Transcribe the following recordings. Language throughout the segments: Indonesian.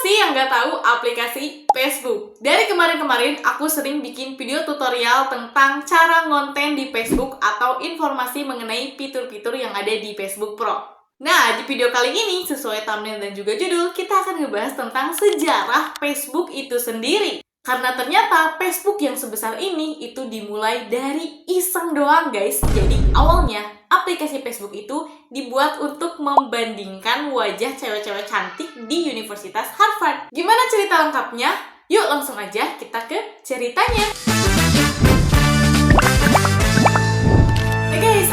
sih yang nggak tahu aplikasi Facebook? Dari kemarin-kemarin aku sering bikin video tutorial tentang cara ngonten di Facebook atau informasi mengenai fitur-fitur yang ada di Facebook Pro. Nah, di video kali ini, sesuai thumbnail dan juga judul, kita akan ngebahas tentang sejarah Facebook itu sendiri. Karena ternyata Facebook yang sebesar ini itu dimulai dari iseng doang guys. Jadi awalnya aplikasi Facebook itu dibuat untuk membandingkan wajah cewek-cewek cantik di Universitas Harvard. Gimana cerita lengkapnya? Yuk langsung aja kita ke ceritanya.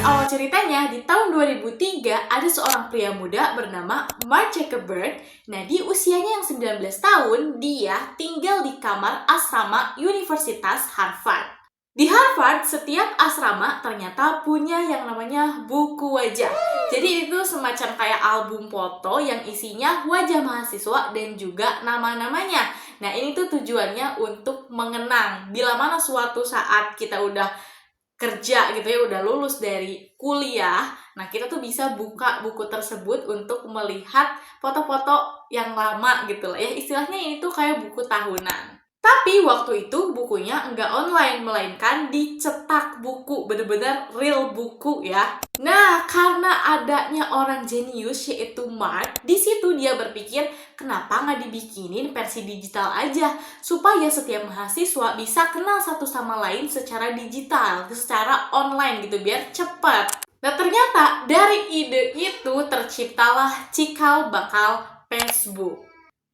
Awal ceritanya, di tahun 2003 ada seorang pria muda bernama Mark Zuckerberg. Nah, di usianya yang 19 tahun, dia tinggal di kamar asrama Universitas Harvard. Di Harvard, setiap asrama ternyata punya yang namanya buku wajah. Jadi itu semacam kayak album foto yang isinya wajah mahasiswa dan juga nama-namanya. Nah, ini tuh tujuannya untuk mengenang bila mana suatu saat kita udah kerja gitu ya, udah lulus dari kuliah, nah kita tuh bisa buka buku tersebut untuk melihat foto-foto yang lama gitu lah ya, istilahnya ini tuh kayak buku tahunan. Tapi waktu itu bukunya nggak online, melainkan dicetak buku, bener-bener real buku ya. Nah, karena adanya orang jenius yaitu Mark, di situ dia berpikir kenapa nggak dibikinin versi digital aja, supaya setiap mahasiswa bisa kenal satu sama lain secara digital, secara online gitu, biar cepat. Nah, ternyata dari ide itu terciptalah cikal bakal Facebook.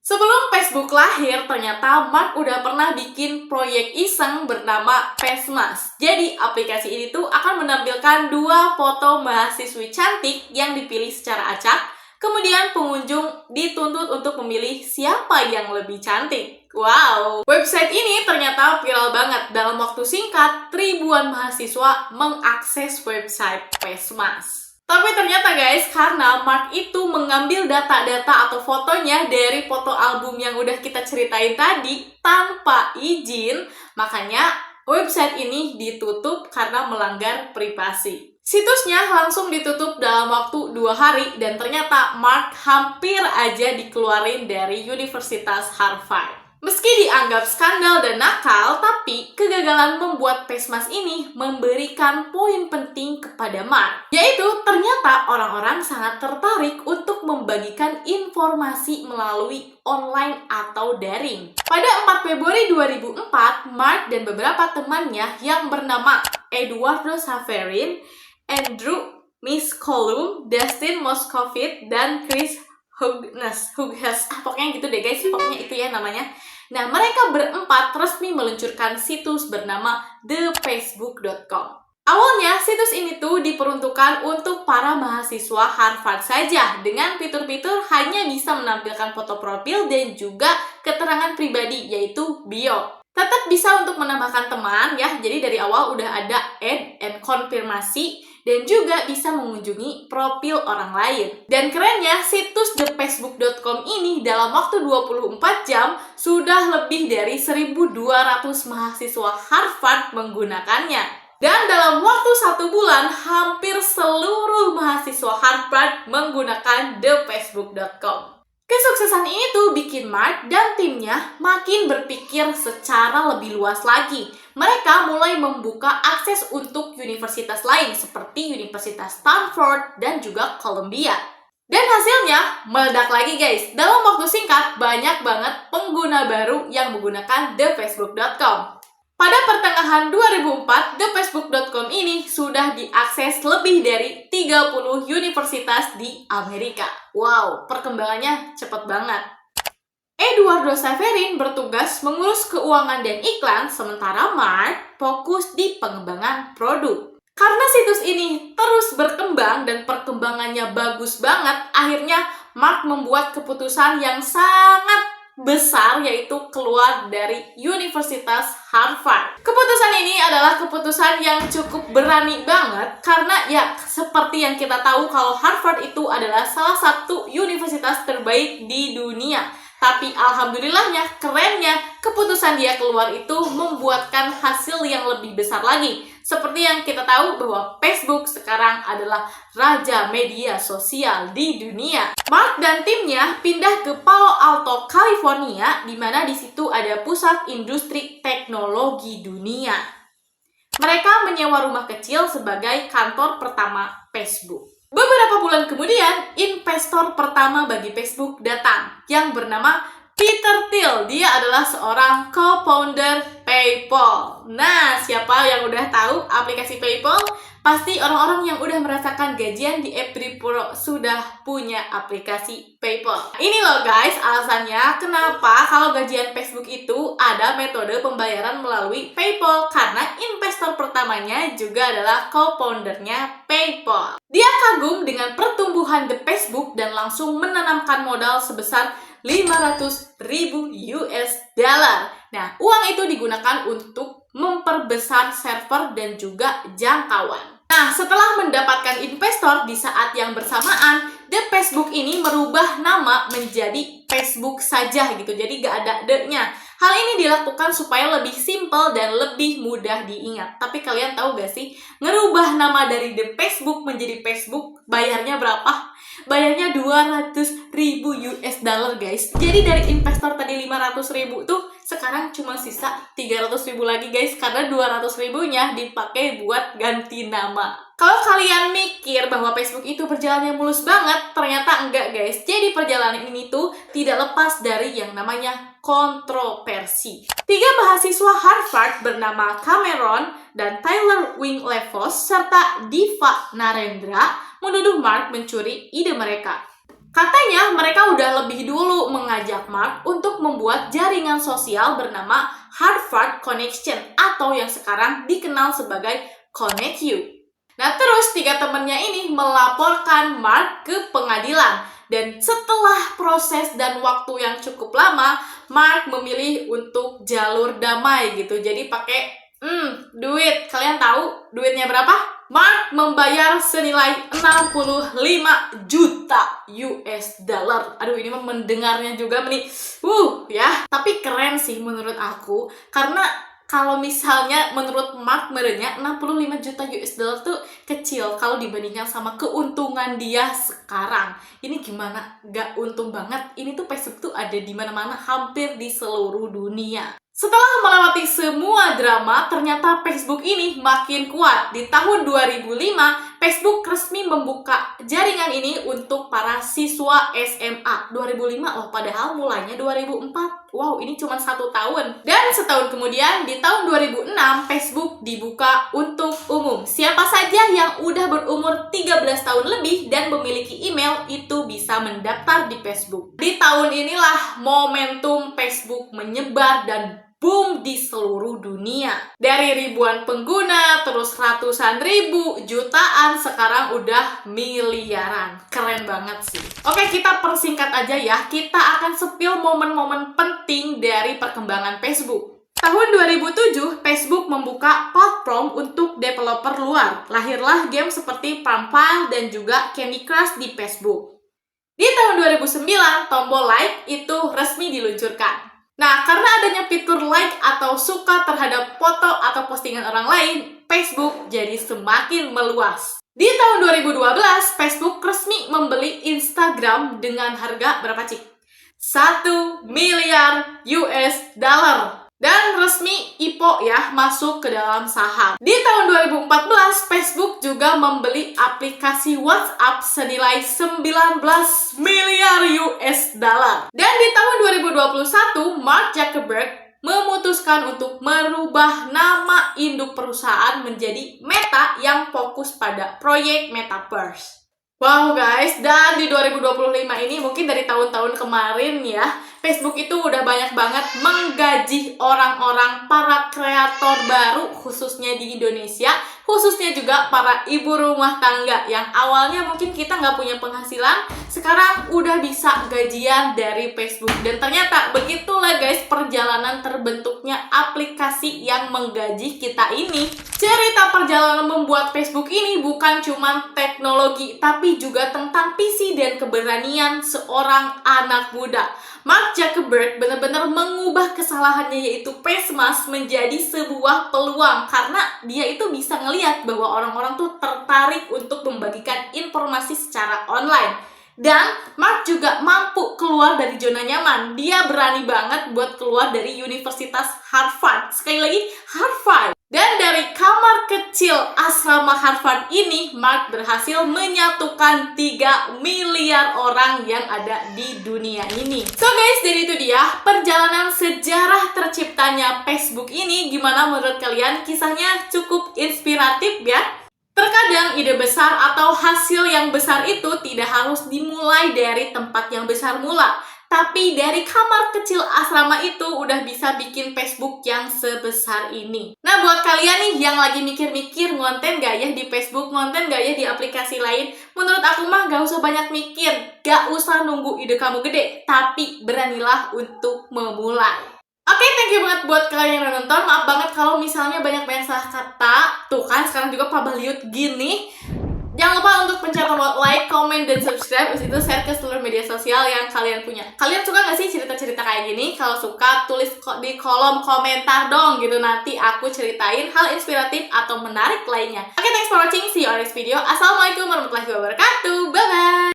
Sebelum Facebook lahir, ternyata Mark udah pernah bikin proyek iseng bernama Pesmas. Jadi, aplikasi ini tuh akan menampilkan dua foto mahasiswi cantik yang dipilih secara acak. Kemudian pengunjung dituntut untuk memilih siapa yang lebih cantik. Wow! Website ini ternyata viral banget. Dalam waktu singkat, ribuan mahasiswa mengakses website Pesmas. Tapi ternyata guys, karena Mark itu mengambil data-data atau fotonya dari foto album yang udah kita ceritain tadi tanpa izin, makanya website ini ditutup karena melanggar privasi. Situsnya langsung ditutup dalam waktu 2 hari dan ternyata Mark hampir aja dikeluarin dari Universitas Harvard. Meski dianggap skandal dan nakal, tapi kegagalan membuat Pesmas ini memberikan poin penting kepada Mark. Yaitu ternyata orang-orang sangat tertarik untuk membagikan informasi melalui online atau daring. Pada 4 Februari 2004, Mark dan beberapa temannya yang bernama Eduardo Saverin, Andrew Miscolum, Dustin Moskovitz, dan Chris Hughes, pokoknya gitu deh guys, pokoknya itu ya namanya. Nah, mereka berempat resmi meluncurkan situs bernama thefacebook.com. Awalnya, situs ini tuh diperuntukkan untuk para mahasiswa Harvard saja, dengan fitur-fitur hanya bisa menampilkan foto profil dan juga keterangan pribadi, yaitu bio. Tetap bisa untuk menambahkan teman ya, jadi dari awal udah ada add and konfirmasi, dan juga bisa mengunjungi profil orang lain. Dan kerennya, situs thefacebook.com ini dalam waktu 24 jam sudah lebih dari 1.200 mahasiswa Harvard menggunakannya. Dan dalam waktu 1 bulan, hampir seluruh mahasiswa Harvard menggunakan thefacebook.com. Kesuksesan ini tuh bikin Mark dan timnya makin berpikir secara lebih luas lagi. Mereka mulai membuka akses untuk universitas lain seperti Universitas Stanford dan juga Columbia. Dan hasilnya meledak lagi guys. Dalam waktu singkat, banyak banget pengguna baru yang menggunakan thefacebook.com. Pada pertengahan 2004, thefacebook.com ini sudah diakses lebih dari 30 universitas di Amerika. Wow, perkembangannya cepat banget. Eduardo Saverin bertugas mengurus keuangan dan iklan, sementara Mark fokus di pengembangan produk. Karena situs ini terus berkembang dan perkembangannya bagus banget, akhirnya Mark membuat keputusan yang sangat besar, yaitu keluar dari Universitas Harvard. Keputusan ini adalah keputusan yang cukup berani banget karena ya seperti yang kita tahu kalau Harvard itu adalah salah satu universitas terbaik di dunia. Tapi alhamdulillahnya, kerennya, keputusan dia keluar itu membuatkan hasil yang lebih besar lagi. Seperti yang kita tahu bahwa Facebook sekarang adalah raja media sosial di dunia. Mark dan timnya pindah ke Palo Alto, California, di mana di situ ada pusat industri teknologi dunia. Mereka menyewa rumah kecil sebagai kantor pertama Facebook. Beberapa bulan kemudian, investor pertama bagi Facebook datang yang bernama Peter Thiel. Dia adalah seorang co-founder PayPal. Nah, siapa yang udah tahu aplikasi PayPal? Pasti orang-orang yang udah merasakan gajian di April Pro sudah punya aplikasi PayPal. Ini loh guys, alasannya kenapa kalau gajian Facebook itu ada metode pembayaran melalui PayPal. Karena investor pertamanya juga adalah co-foundernya PayPal. Dia kagum dengan pertumbuhan The Facebook dan langsung menanamkan modal sebesar 500.000 US dollar. Nah, uang itu digunakan untuk memperbesar server dan juga jangkauan. Nah, setelah mendapatkan investor di saat yang bersamaan, The Facebook ini merubah nama menjadi Facebook saja gitu. Jadi gak ada D-nya. Hal ini dilakukan supaya lebih simple dan lebih mudah diingat. Tapi kalian tahu gak sih, ngerubah nama dari The Facebook menjadi Facebook, bayarnya berapa? Bayarnya 200.000 US dollar guys. Jadi dari investor tadi 500.000 tuh sekarang cuma sisa 300.000 lagi guys, karena 200.000-nya dipakai buat ganti nama. Kalau kalian mikir bahwa Facebook itu perjalanannya mulus banget, ternyata enggak guys. Jadi perjalanan ini tuh tidak lepas dari yang namanya kontroversi. 3 mahasiswa Harvard bernama Cameron dan Tyler Winklevoss serta Diva Narendra menuduh Mark mencuri ide mereka. Katanya mereka udah lebih dulu mengajak Mark untuk membuat jaringan sosial bernama Harvard Connection atau yang sekarang dikenal sebagai Connect You. Nah terus 3 temennya ini melaporkan Mark ke pengadilan. Dan setelah proses dan waktu yang cukup lama, Mark memilih untuk jalur damai gitu. Jadi pakai duit. Kalian tahu duitnya berapa? Mark membayar senilai 65 juta US dollar. Aduh, ini mah mendengarnya juga ya. Tapi keren sih menurut aku, karena kalau misalnya menurut Mark merenya 65 juta US dollar tuh kecil kalau dibandingkan sama keuntungan dia sekarang. Ini gimana? Gak untung banget. Ini tuh Facebook tuh ada di mana-mana, hampir di seluruh dunia. Setelah melewati semua drama, ternyata Facebook ini makin kuat. Di tahun 2005, Facebook resmi membuka jaringan ini untuk para siswa SMA. 2005 loh, padahal mulainya 2004. Wow, ini cuma 1 tahun. Dan setahun kemudian, di tahun 2006, Facebook dibuka untuk umum. Siapa saja yang udah berumur 13 tahun lebih dan memiliki email, itu bisa mendaftar di Facebook. Di tahun inilah momentum Facebook menyebar dan boom di seluruh dunia. Dari ribuan pengguna, terus ratusan ribu, jutaan, sekarang udah miliaran. Keren banget sih. Oke, kita persingkat aja ya. Kita akan sepil momen-momen penting dari perkembangan Facebook. Tahun 2007, Facebook membuka platform untuk developer luar. Lahirlah game seperti Farmville dan juga Candy Crush di Facebook. Di tahun 2009, tombol like itu resmi diluncurkan. Nah, karena adanya fitur like atau suka terhadap foto atau postingan orang lain, Facebook jadi semakin meluas. Di tahun 2012, Facebook resmi membeli Instagram dengan harga berapa, Cik? 1 miliar US dollar. Dan resmi IPO ya masuk ke dalam saham. Di tahun 2014, Facebook juga membeli aplikasi WhatsApp senilai 19 miliar US dollar. Dan di tahun 2021, Mark Zuckerberg memutuskan untuk merubah nama induk perusahaan menjadi Meta yang fokus pada proyek Metaverse. Wow guys, dan di 2025 ini mungkin dari tahun-tahun kemarin ya, Facebook itu udah banyak banget menggaji orang-orang para kreator baru khususnya di Indonesia, khususnya juga para ibu rumah tangga yang awalnya mungkin kita nggak punya penghasilan, sekarang udah bisa gajian dari Facebook. Dan ternyata begitulah guys perjalanan terbentuknya aplikasi yang menggaji kita ini. Cerita perjalanan membuat Facebook ini bukan cuma teknologi, tapi juga tentang visi dan keberanian seorang anak muda. Mark Zuckerberg benar-benar mengubah kesalahannya yaitu Christmas menjadi sebuah peluang karena dia itu bisa ngelihat bahwa orang-orang tuh tertarik untuk membagikan informasi secara online. Dan Mark juga mampu keluar dari zona nyaman. Dia berani banget buat keluar dari Universitas Harvard. Sekali lagi, Harvard. Dan dari kamar kecil asrama Harvard ini, Mark berhasil menyatukan 3 miliar orang yang ada di dunia ini. So guys, jadi itu dia perjalanan sejarah terciptanya Facebook ini. Gimana menurut kalian? Kisahnya cukup inspiratif ya? Terkadang ide besar atau hasil yang besar itu tidak harus dimulai dari tempat yang besar mula, tapi dari kamar kecil asrama itu udah bisa bikin Facebook yang sebesar ini. Nah, buat kalian nih yang lagi mikir-mikir ngonten gak ya di Facebook, ngonten gak ya di aplikasi lain, menurut aku mah gak usah banyak mikir, gak usah nunggu ide kamu gede, tapi beranilah untuk memulai. Oke, thank you banget buat kalian yang udah nonton. Maaf banget kalau misalnya banyak-banyak salah kata. Tuh kan, sekarang juga Pak Baliut gini. Jangan lupa untuk pencet tombol like, comment, dan subscribe. Terus itu share ke seluruh media sosial yang kalian punya. Kalian suka gak sih cerita-cerita kayak gini? Kalau suka, tulis di kolom komentar dong gitu. Nanti aku ceritain hal inspiratif atau menarik lainnya. Oke, thanks for watching. See you on next video. Assalamualaikum warahmatullahi wabarakatuh. Bye-bye.